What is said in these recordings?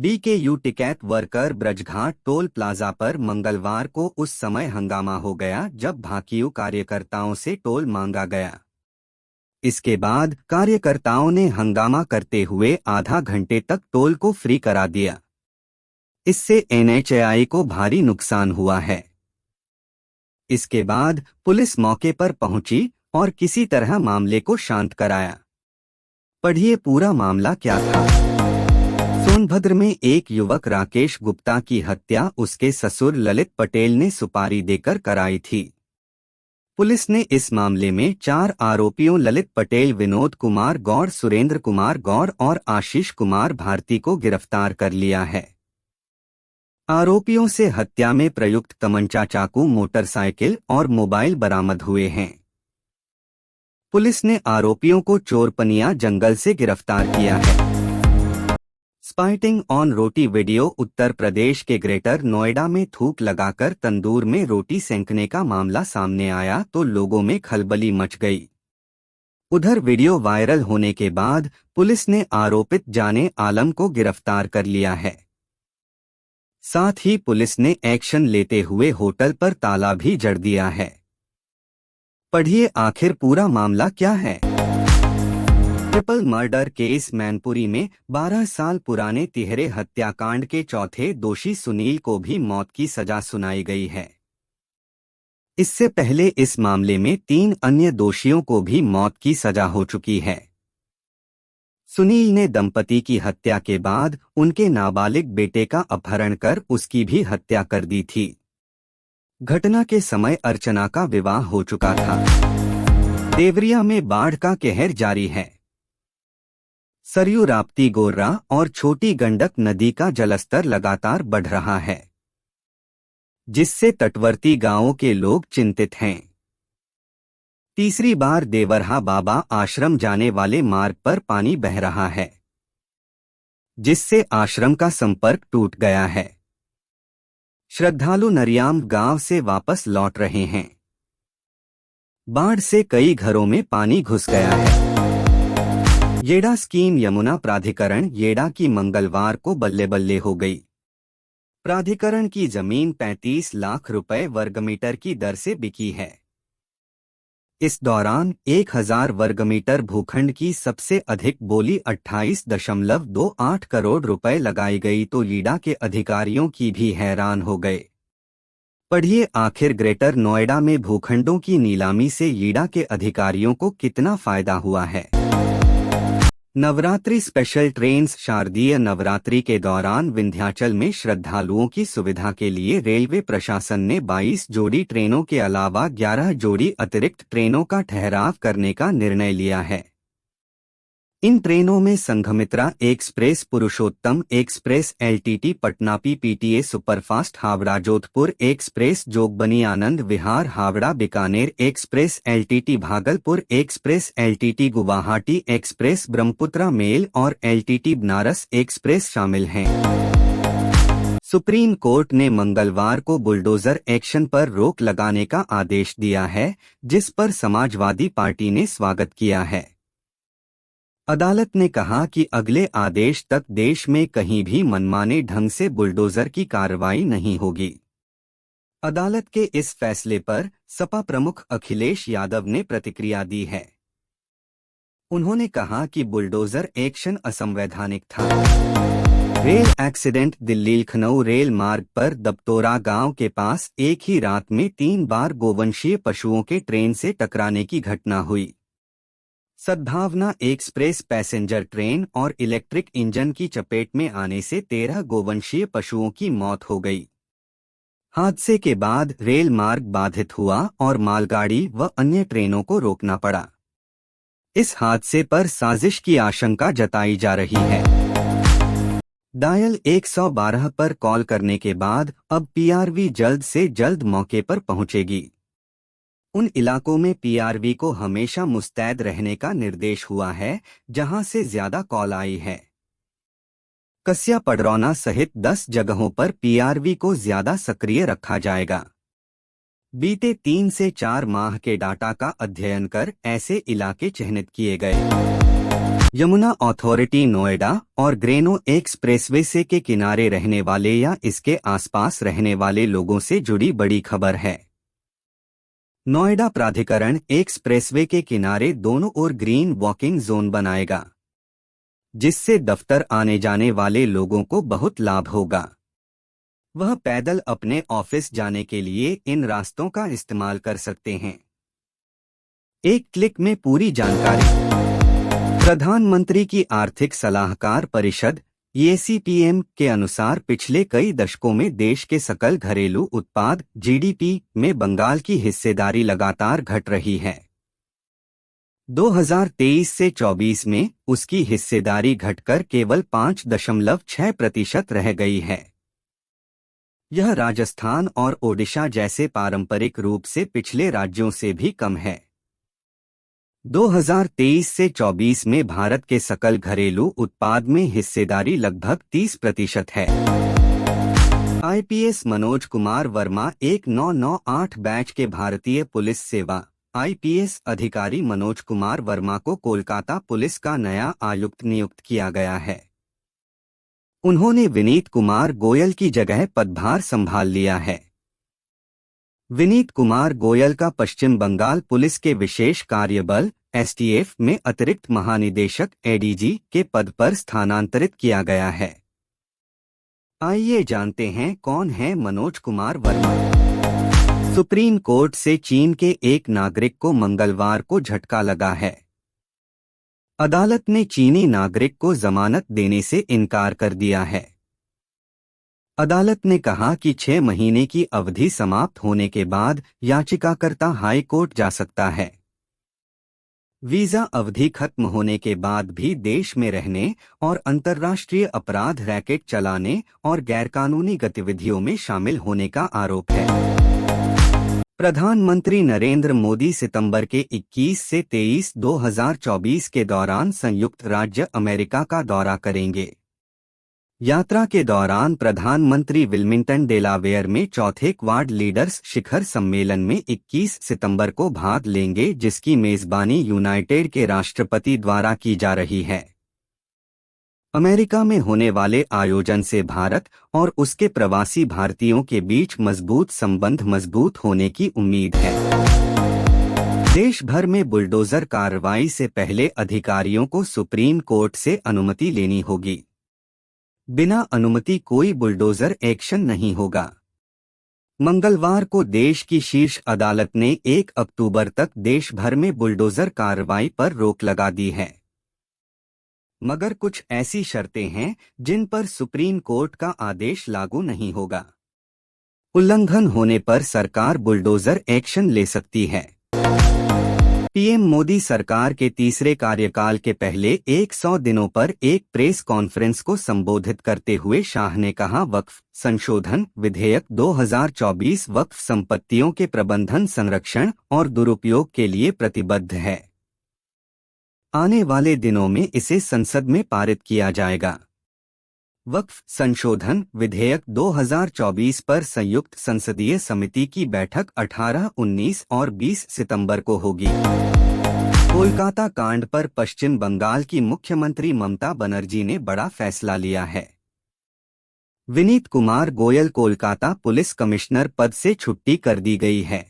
BKU Tikait worker Brajghat toll plaza पर मंगलवार को उस समय हंगामा हो गया जब भाकियू कार्यकर्ताओं से टोल मांगा गया। इसके बाद कार्यकर्ताओं ने हंगामा करते हुए आधा घंटे तक टोल को फ्री करा दिया। इससे एनएचएआई को भारी नुकसान हुआ है। इसके बाद पुलिस मौके पर पहुंची और किसी तरह मामले को शांत कराया। पढ़िए पूरा मामला क्या था। सोनभद्र में एक युवक राकेश गुप्ता की हत्या उसके ससुर ललित पटेल ने सुपारी देकर कराई थी। पुलिस ने इस मामले में 4 आरोपियों ललित पटेल, विनोद कुमार गौड़, सुरेंद्र कुमार गौड़ और आशीष कुमार भारती को गिरफ्तार कर लिया है। आरोपियों से हत्या में प्रयुक्त तमंचा, चाकू, मोटरसाइकिल और मोबाइल बरामद हुए हैं। पुलिस ने आरोपियों को चोरपनिया जंगल से गिरफ्तार किया है। स्पाइटिंग on roti video. Uttar Pradesh के ग्रेटर नोएडा में थूक लगाकर तंदूर में रोटी सेंकने का मामला सामने आया तो लोगों में खलबली मच गई। उधर वीडियो वायरल होने के बाद पुलिस ने आरोपित जाने आलम को गिरफ्तार कर लिया है। साथ ही पुलिस ने एक्शन लेते हुए होटल पर ताला भी जड़ दिया है। पढ़िए आखिर पूरा मामला क्या है। Triple murder case. मैनपुरी में 12 साल पुराने तिहरे हत्याकांड के चौथे दोषी सुनील को भी मौत की सजा सुनाई गई है। इससे पहले इस मामले में 3 अन्य दोषियों को भी मौत की सजा हो चुकी है। सुनील ने दंपति की हत्या के बाद उनके नाबालिग बेटे का अपहरण कर उसकी भी हत्या कर दी थी। घटना के समय अर्चना का विवाह हो चुका था। देवरिया में बाढ़ का कहर जारी है। सरयू, राप्ती, गोर्रा और छोटी गंडक नदी का जलस्तर लगातार बढ़ रहा है, जिससे तटवर्ती गांवों के लोग चिंतित हैं। तीसरी बार देवरहा बाबा आश्रम जाने वाले मार्ग पर पानी बह रहा है, जिससे आश्रम का संपर्क टूट गया है। श्रद्धालु नरियाम गांव से वापस लौट रहे हैं। बाढ़ से कई घरों में पानी घुस गया है। येड़ा स्कीम। यमुना प्राधिकरण येड़ा की मंगलवार को बल्ले बल्ले हो गई। प्राधिकरण की जमीन 35 लाख रुपए वर्गमीटर की दर से बिकी है। इस दौरान 1000 वर्गमीटर भूखंड की सबसे अधिक बोली 28.28 करोड़ रुपए लगाई गई तो येड़ा के अधिकारियों की भी हैरान हो गए। पढ़िए आखिर ग्रेटर नोएडा में भूखंडों की नीलामी से येड़ा के अधिकारियों को कितना फायदा हुआ है। Navratri special trains. शारदीय नवरात्रि के दौरान विंध्याचल में श्रद्धालुओं की सुविधा के लिए रेलवे प्रशासन ने 22 जोड़ी ट्रेनों के अलावा 11 जोड़ी अतिरिक्त ट्रेनों का ठहराव करने का निर्णय लिया है। इन ट्रेनों में Sanghamitra express, Purushottam express, LTT Patna, PPTA superfast Howrah Jodhpur express, Jogbani Anand Vihar Howrah, Bikaner express, LTT Bhagalpur express, LTT Guwahati express, Brahmaputra mail और एलटीटी बनारस एक्सप्रेस शामिल हैं। सुप्रीम कोर्ट ने मंगलवार को बुलडोजर एक्शन पर रोक लगाने का आदेश दिया है, जिस पर समाजवादी पार्टी ने स्वागत किया है। अदालत ने कहा कि अगले आदेश तक देश में कहीं भी मनमाने ढंग से बुलडोजर की कार्रवाई नहीं होगी। अदालत के इस फैसले पर सपा प्रमुख अखिलेश यादव ने प्रतिक्रिया दी है। उन्होंने कहा कि बुलडोजर एक्शन असंवैधानिक था। Rail accident. Delhi Lucknow rail मार्ग पर दबतोरा गांव के पास एक ही रात में 3 बार गोवंशीय पशुओं के ट्रेन से टकराने की घटना हुई। सद्भावना एक्सप्रेस पैसेंजर ट्रेन और इलेक्ट्रिक इंजन की चपेट में आने से 13 गोवंशीय पशुओं की मौत हो गई। हादसे के बाद रेल मार्ग बाधित हुआ और मालगाड़ी व अन्य ट्रेनों को रोकना पड़ा। इस हादसे पर साजिश की आशंका जताई जा रही है। डायल 112 पर कॉल करने के बाद अब पीआरवी जल्द से जल्द मौके पर पहुंचेगी। उन इलाकों में पीआरवी को हमेशा मुस्तैद रहने का निर्देश हुआ है जहां से ज्यादा कॉल आई है। कस्या, पडरौना सहित 10 जगहों पर पीआरवी को ज्यादा सक्रिय रखा जाएगा। बीते 3 से 4 माह के डाटा का अध्ययन कर ऐसे इलाके चिह्नित किए गए। यमुना अथॉरिटी नोएडा और ग्रेनो एक्सप्रेसवे से के किनारे रहने वाले या इसके आसपास रहने वाले लोगों से जुड़ी बड़ी खबर है। नोएडा प्राधिकरण एक्सप्रेसवे के किनारे दोनों ओर ग्रीन वॉकिंग जोन बनाएगा, जिससे दफ्तर आने जाने वाले लोगों को बहुत लाभ होगा। वह पैदल अपने ऑफिस जाने के लिए इन रास्तों का इस्तेमाल कर सकते हैं। एक क्लिक में पूरी जानकारी। प्रधानमंत्री की आर्थिक सलाहकार परिषद (एसीपीएम) के अनुसार पिछले कई दशकों में देश के सकल घरेलू उत्पाद (जीडीपी) में बंगाल की हिस्सेदारी लगातार घट रही है। 2023 से 24 में उसकी हिस्सेदारी घटकर केवल 5.6% रह गई है। यह राजस्थान और ओडिशा जैसे पारंपरिक रूप से पिछले राज्यों से भी कम है। 2023 से 24 में भारत के सकल घरेलू उत्पाद में हिस्सेदारी लगभग 30% है। आईपीएस मनोज कुमार वर्मा 1998 बैच के भारतीय पुलिस सेवा आईपीएस अधिकारी मनोज कुमार वर्मा को कोलकाता पुलिस का नया आयुक्त नियुक्त किया गया है। उन्होंने विनीत कुमार गोयल की जगह पदभार संभाल लिया है। विनीत कुमार गोयल का पश्चिम बंगाल पुलिस के विशेष कार्यबल एसटीएफ में अतिरिक्त महानिदेशक एडीजी के पद पर स्थानांतरित किया गया है। आइए जानते हैं कौन है मनोज कुमार वर्मा। सुप्रीम कोर्ट से चीन के एक नागरिक को मंगलवार को झटका लगा है। अदालत ने चीनी नागरिक को जमानत देने से इनकार कर दिया है। अदालत ने कहा कि 6 महीने की अवधि समाप्त होने के बाद याचिकाकर्ता हाई कोर्ट जा सकता है। वीजा अवधि खत्म होने के बाद भी देश में रहने और अंतर्राष्ट्रीय अपराध रैकेट चलाने और गैरकानूनी गतिविधियों में शामिल होने का आरोप है। प्रधानमंत्री नरेंद्र मोदी सितंबर के 21 से 23, 2024 के दौरान संयुक्त राज्य अमेरिका का दौरा करेंगे। यात्रा के दौरान प्रधानमंत्री विल्मिंगटन डेलावेयर में चौथे क्वाड लीडर्स शिखर सम्मेलन में 21 सितंबर को भाग लेंगे, जिसकी मेजबानी यूनाइटेड के राष्ट्रपति द्वारा की जा रही है। अमेरिका में होने वाले आयोजन से भारत और उसके प्रवासी भारतीयों के बीच मजबूत संबंध मजबूत होने की उम्मीद है। देश भर में बुलडोजर कार्रवाई से पहले अधिकारियों को सुप्रीम कोर्ट से अनुमति लेनी होगी। बिना अनुमति कोई बुलडोजर एक्शन नहीं होगा। मंगलवार को देश की शीर्ष अदालत ने 1 अक्टूबर तक देश भर में बुलडोजर कार्रवाई पर रोक लगा दी है, मगर कुछ ऐसी शर्तें हैं जिन पर सुप्रीम कोर्ट का आदेश लागू नहीं होगा। उल्लंघन होने पर सरकार बुलडोजर एक्शन ले सकती है। पीएम मोदी सरकार के तीसरे कार्यकाल के पहले 100 दिनों पर एक प्रेस कॉन्फ्रेंस को संबोधित करते हुए शाह ने कहा, वक्फ संशोधन विधेयक 2024 वक्फ संपत्तियों के प्रबंधन, संरक्षण और दुरुपयोग के लिए प्रतिबद्ध है। आने वाले दिनों में इसे संसद में पारित किया जाएगा। वक्फ संशोधन विधेयक 2024 पर संयुक्त संसदीय समिति की बैठक 18, 19 और 20 सितंबर को होगी। कोलकाता कांड पर पश्चिम बंगाल की मुख्यमंत्री ममता बनर्जी ने बड़ा फैसला लिया है। विनीत कुमार गोयल कोलकाता पुलिस कमिश्नर पद से छुट्टी कर दी गई है।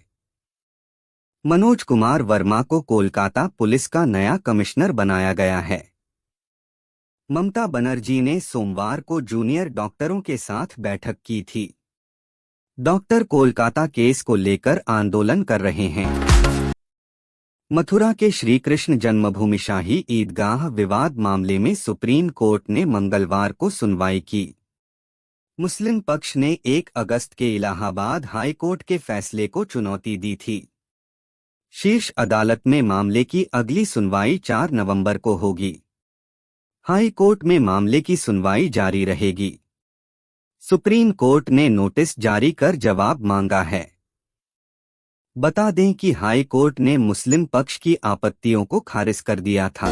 मनोज कुमार वर्मा को कोलकाता पुलिस का नया कमिश्नर बनाया गया है। ममता बनर्जी ने सोमवार को जूनियर डॉक्टरों के साथ बैठक की थी। डॉक्टर कोलकाता केस को लेकर आंदोलन कर रहे हैं। मथुरा के श्री कृष्ण जन्मभूमि शाही ईदगाह विवाद मामले में सुप्रीम कोर्ट ने मंगलवार को सुनवाई की। मुस्लिम पक्ष ने 1 अगस्त के इलाहाबाद हाई कोर्ट के फैसले को चुनौती दी थी। शीर्ष अदालत में मामले की अगली सुनवाई 4 नवंबर को होगी। हाई कोर्ट में मामले की सुनवाई जारी रहेगी। सुप्रीम कोर्ट ने नोटिस जारी कर जवाब मांगा है। बता दें कि हाई कोर्ट ने मुस्लिम पक्ष की आपत्तियों को खारिज कर दिया था।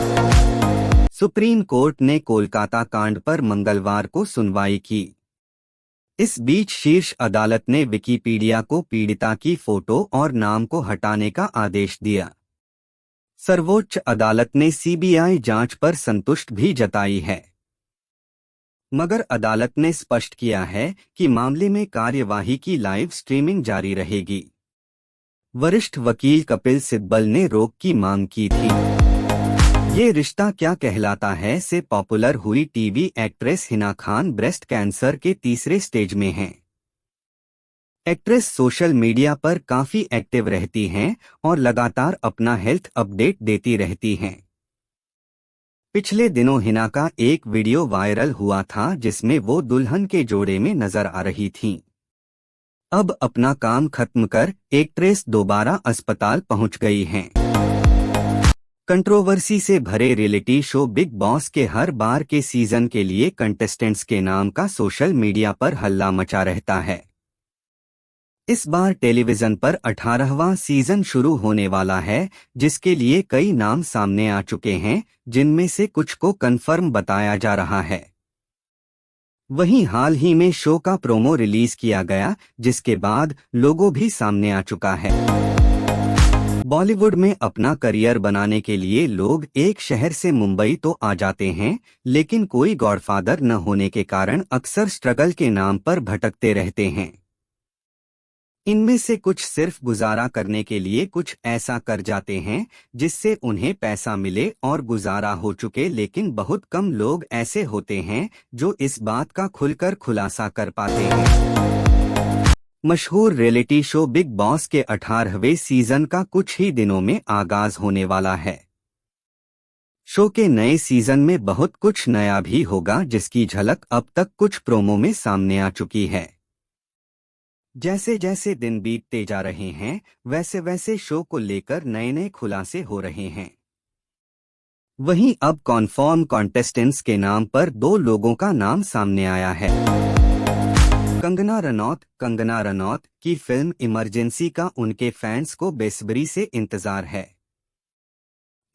सुप्रीम कोर्ट ने कोलकाता कांड पर मंगलवार को सुनवाई की। इस बीच शीर्ष अदालत ने विकिपीडिया को पीड़िता की फोटो और नाम को हटाने का आदेश दिया। सर्वोच्च अदालत ने सीबीआई जांच पर संतुष्ट भी जताई है, मगर अदालत ने स्पष्ट किया है कि मामले में कार्यवाही की लाइव स्ट्रीमिंग जारी रहेगी। वरिष्ठ वकील कपिल सिब्बल ने रोक की मांग की थी। ये रिश्ता क्या कहलाता है से पॉपुलर हुई TV actress Hina Khan breast cancer के तीसरे स्टेज में हैं। एक्ट्रेस सोशल मीडिया पर काफी एक्टिव रहती हैं और लगातार अपना हेल्थ अपडेट देती रहती हैं। पिछले दिनों हिना का एक वीडियो वायरल हुआ था जिसमें वो दुल्हन के जोड़े में नजर आ रही थीं। अब अपना काम खत्म कर एक्ट्रेस दोबारा अस्पताल पहुंच गई हैं। कंट्रोवर्सी से भरे रियलिटी शो बिग बॉस के हर बार के सीजन के लिए कंटेस्टेंट्स के नाम का सोशल मीडिया पर हल्ला मचा रहता है। इस बार टेलीविजन पर 18वां सीजन शुरू होने वाला है, जिसके लिए कई नाम सामने आ चुके हैं, जिनमें से कुछ को कंफर्म बताया जा रहा है। वहीं हाल ही में शो का प्रोमो रिलीज किया गया, जिसके बाद लोगो भी सामने आ चुका है। बॉलीवुड में अपना करियर बनाने के लिए लोग एक शहर से मुंबई तो आ जाते हैं, लेकिन कोई गॉडफादर न होने के कारण अक्सर स्ट्रगल के नाम पर भटकते रहते हैं। इनमें से कुछ सिर्फ गुजारा करने के लिए कुछ ऐसा कर जाते हैं जिससे उन्हें पैसा मिले और गुजारा हो चुके, लेकिन बहुत कम लोग ऐसे होते हैं जो इस बात का खुलकर खुलासा कर पाते हैं। मशहूर रियलिटी शो बिग बॉस के 18वें सीजन का कुछ ही दिनों में आगाज होने वाला है। शो के नए सीजन में बहुत कुछ नया भी होगा, जिसकी झलक अब तक कुछ प्रोमो में सामने आ चुकी है। जैसे जैसे दिन बीतते जा रहे हैं, वैसे वैसे शो को लेकर नए नए खुलासे हो रहे हैं। वहीं अब कॉन्फर्म कॉन्टेस्टेंट्स के नाम पर 2 लोगों का नाम सामने आया है। कंगना रनौत की फिल्म इमरजेंसी का उनके फैंस को बेसब्री से इंतजार है।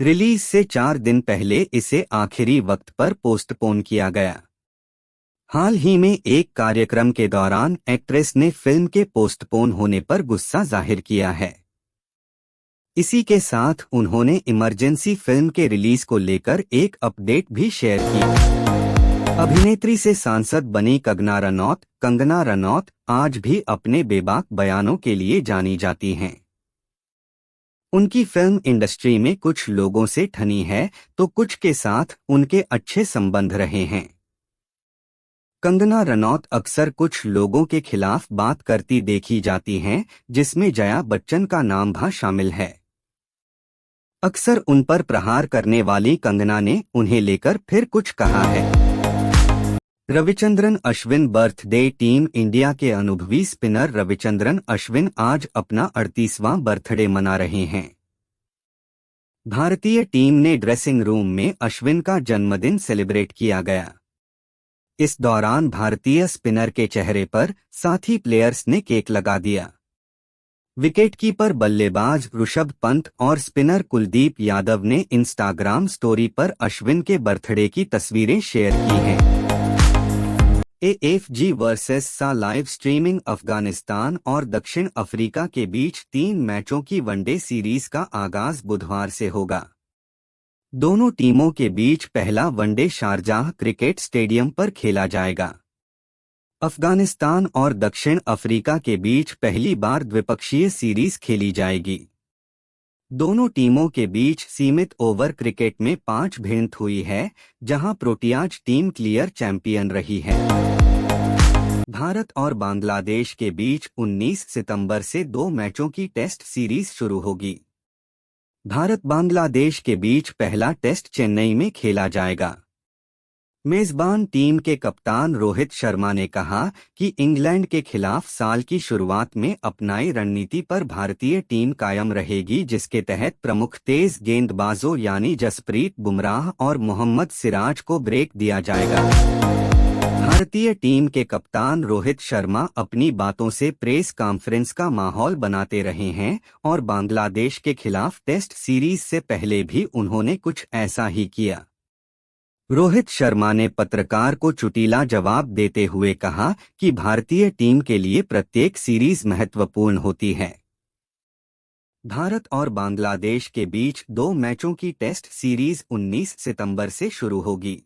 रिलीज से 4 दिन पहले इसे आखिरी वक्त पर पोस्टपोन किया गया। हाल ही में एक कार्यक्रम के दौरान एक्ट्रेस ने फिल्म के पोस्टपोन होने पर गुस्सा जाहिर किया है। इसी के साथ उन्होंने इमरजेंसी फिल्म के रिलीज को लेकर एक अपडेट भी शेयर की। अभिनेत्री से सांसद बनी कंगना रनौत आज भी अपने बेबाक बयानों के लिए जानी जाती हैं। उनकी फिल्म इंडस्ट्री में कुछ लोगों से ठनी है तो कुछ के साथ उनके अच्छे संबंध रहे हैं। कंगना रनौत अक्सर कुछ लोगों के खिलाफ बात करती देखी जाती हैं, जिसमें जया बच्चन का नाम भी शामिल है। अक्सर उन पर प्रहार करने वाली कंगना ने उन्हें लेकर फिर कुछ कहा है। Ravichandran Ashwin birthday. Team India के अनुभवी स्पिनर रविचंद्रन अश्विन आज अपना 38वां बर्थडे मना रहे हैं। भारतीय टीम ने ड्रेसिंग रूम में अश्विन का जन्मदिन सेलिब्रेट किया गया। इस दौरान भारतीय स्पिनर के चेहरे पर साथी प्लेयर्स ने केक लगा दिया। विकेटकीपर बल्लेबाज ऋषभ पंत और स्पिनर कुलदीप यादव ने इंस्टाग्राम स्टोरी पर अश्विन के बर्थडे की तस्वीरें शेयर की हैं। AFG वर्सेस सा लाइव स्ट्रीमिंग। अफगानिस्तान और दक्षिण अफ्रीका के बीच 3 मैचों की वनडे सीरीज का आगाज बुधवार से होगा। दोनों टीमों के बीच पहला वनडे शारजाह क्रिकेट स्टेडियम पर खेला जाएगा। अफगानिस्तान और दक्षिण अफ्रीका के बीच पहली बार द्विपक्षीय सीरीज खेली जाएगी। दोनों टीमों के बीच सीमित ओवर क्रिकेट में 5 भिड़ंत हुई है, जहां प्रोटियाज टीम क्लियर चैंपियन रही है। भारत और बांग्लादेश के बीच 19 सितंबर से 2 मैचों की टेस्ट सीरीज शुरू होगी। भारत बांग्लादेश के बीच पहला टेस्ट चेन्नई में खेला जाएगा। मेजबान टीम के कप्तान रोहित शर्मा ने कहा कि इंग्लैंड के खिलाफ साल की शुरुआत में अपनाई रणनीति पर भारतीय टीम कायम रहेगी, जिसके तहत प्रमुख तेज गेंदबाजों यानी जसप्रीत बुमराह और मोहम्मद सिराज को ब्रेक दिया जाएगा। भारतीय टीम के कप्तान रोहित शर्मा अपनी बातों से प्रेस कॉन्फ्रेंस का माहौल बनाते रहे हैं और बांग्लादेश के खिलाफ टेस्ट सीरीज से पहले भी उन्होंने कुछ ऐसा ही किया। रोहित शर्मा ने पत्रकार को चुटीला जवाब देते हुए कहा कि भारतीय टीम के लिए प्रत्येक सीरीज महत्वपूर्ण होती है। भारत और बांग्लादेश के बीच 2 मैचों की टेस्ट सीरीज 19 सितंबर से शुरू होगी।